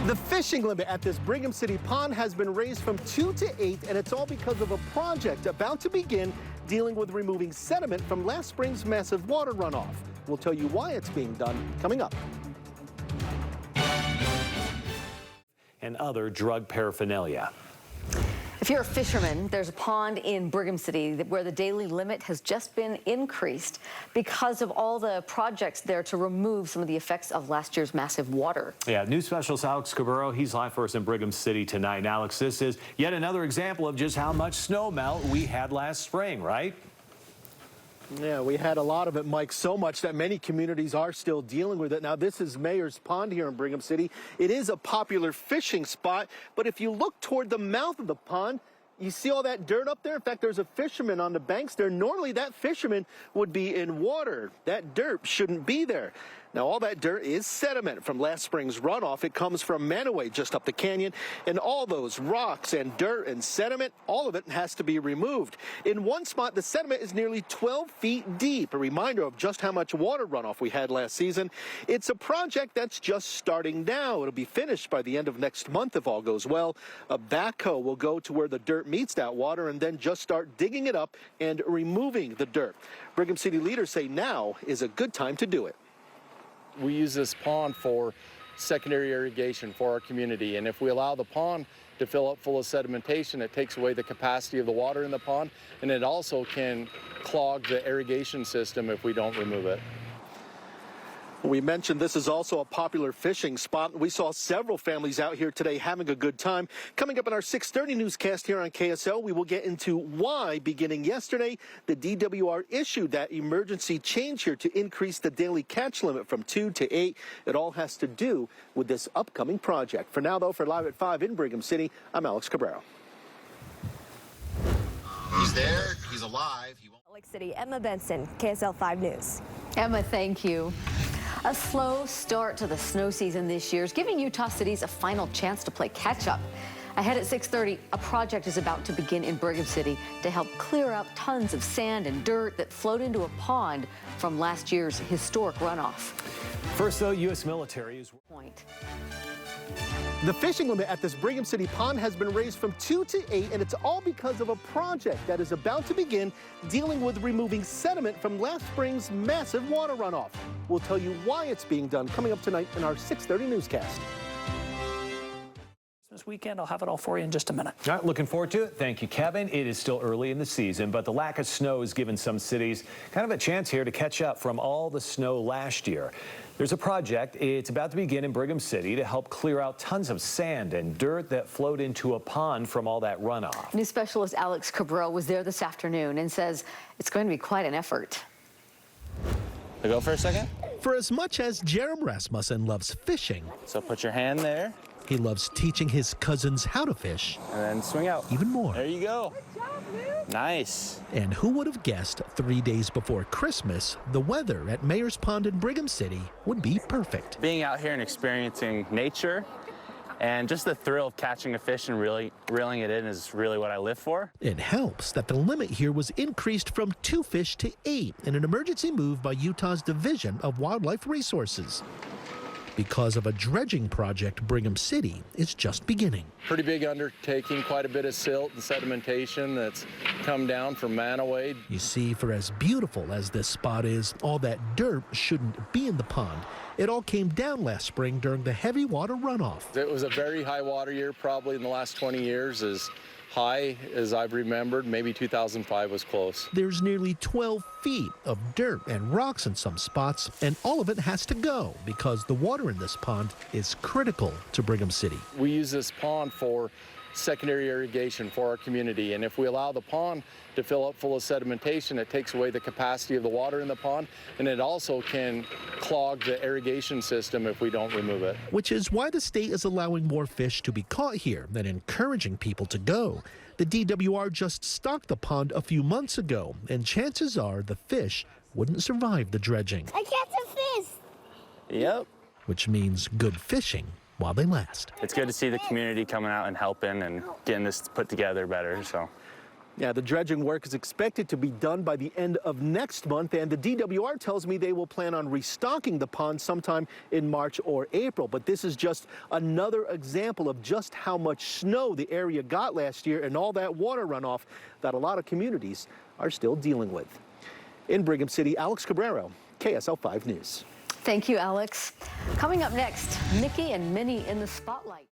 The fishing limit at this Brigham City pond has been raised from 2 to 8, and it's all because of a project about to begin dealing with removing sediment from last spring's massive water runoff. We'll tell you why it's being done coming up. And other drug paraphernalia. If you're a fisherman, there's a pond in Brigham City where the daily limit has just been increased because of all the projects there to remove some of the effects of last year's massive water. Yeah, news specialist Alex Cabrero, he's live for us in Brigham City tonight. And Alex, this is yet another example of just how much snow melt we had last spring, right? Yeah, we had a lot of it, Mike, so much that many communities are still dealing with it. Now, this is Mayor's Pond here in Brigham City. It is a popular fishing spot, but if you look toward the mouth of the pond, you see all that dirt up there? In fact, there's a fisherman on the banks there. Normally, that fisherman would be in water. That dirt shouldn't be there. Now, all that dirt is sediment from last spring's runoff. It comes from Manaway, just up the canyon, and all those rocks and dirt and sediment, all of it has to be removed. In one spot, the sediment is nearly 12 feet deep, a reminder of just how much water runoff we had last season. It's a project that's just starting now. It'll be finished by the end of next month if all goes well. A backhoe will go to where the dirt meets that water and then just start digging it up and removing the dirt. Brigham City leaders say now is a good time to do it. We use this pond for secondary irrigation for our community, and if we allow the pond to fill up full of sedimentation, it takes away the capacity of the water in the pond, and it also can clog the irrigation system if we don't remove it. We mentioned this is also a popular fishing spot. We saw several families out here today having a good time. Coming up in our 6:30 newscast here on KSL, we will get into why, beginning yesterday, the DWR issued that emergency change here to increase the daily catch limit from 2 to 8. It all has to do with this upcoming project. For now, though, for Live at 5 in Brigham City, I'm Alex Cabrero. He's there. He's alive. Lake City, Emma Benson, KSL 5 News. Emma, thank you. A slow start to the snow season this year is giving Utah cities a final chance to play catch-up. Ahead at 6:30, a project is about to begin in Brigham City to help clear up tons of sand and dirt that flowed into a pond from last year's historic runoff. First, though, U.S. military is... The fishing limit at this Brigham City pond has been raised from 2 to 8, and it's all because of a project that is about to begin dealing with removing sediment from last spring's massive water runoff. We'll tell you why it's being done coming up tonight in our 6:30 newscast. This weekend, I'll have it all for you in just a minute. All right, looking forward to it. Thank you, Kevin. It is still early in the season, but the lack of snow has given some cities kind of a chance here to catch up from all the snow last year. There's a project. It's about to begin in Brigham City to help clear out tons of sand and dirt that flowed into a pond from all that runoff. News specialist Alex Cabrero was there this afternoon and says it's going to be quite an effort. I go for a second? For as much as Jerem Rasmussen loves fishing, So put your hand there, he loves teaching his cousins how to fish. and then swing out. Even more. There you go. Nice. And who would have guessed 3 days before Christmas, the weather at Mayor's Pond in Brigham City would be perfect. Being out here and experiencing nature and just the thrill of catching a fish and really reeling it in is really what I live for. It helps that the limit here was increased from 2 fish to 8 in an emergency move by Utah's Division of Wildlife Resources. Because of a dredging project, Brigham City is just beginning. Pretty big undertaking, quite a bit of silt and sedimentation that's come down from Manaway. You see, for as beautiful as this spot is, all that dirt shouldn't be in the pond. It all came down last spring during the heavy water runoff. It was a very high water year, probably in the last 20 years, as high as I've remembered. Maybe 2005 was close. There's nearly 12 feet of dirt and rocks in some spots, and all of it has to go because the water in this pond is critical to Brigham City. We use this pond for secondary irrigation for our community, and if we allow the pond to fill up full of sedimentation, it takes away the capacity of the water in the pond, and it also can clog the irrigation system if we don't remove it. Which is why the state is allowing more fish to be caught here than encouraging people to go. The DWR just stocked the pond a few months ago, and chances are the fish wouldn't survive the dredging. I catch a fish. Yep. Which means good fishing while they last. It's good to see the community coming out and helping and getting this put together better. So Yeah, the dredging work is expected to be done by the end of next month, and the DWR tells me they will plan on restocking the pond sometime in March or April. But this is just another example of just how much snow the area got last year and all that water runoff that a lot of communities are still dealing with. In Brigham City, Alex Cabrero, KSL-5 News. Thank you, Alex. Coming up next, Mickey and Minnie in the spotlight.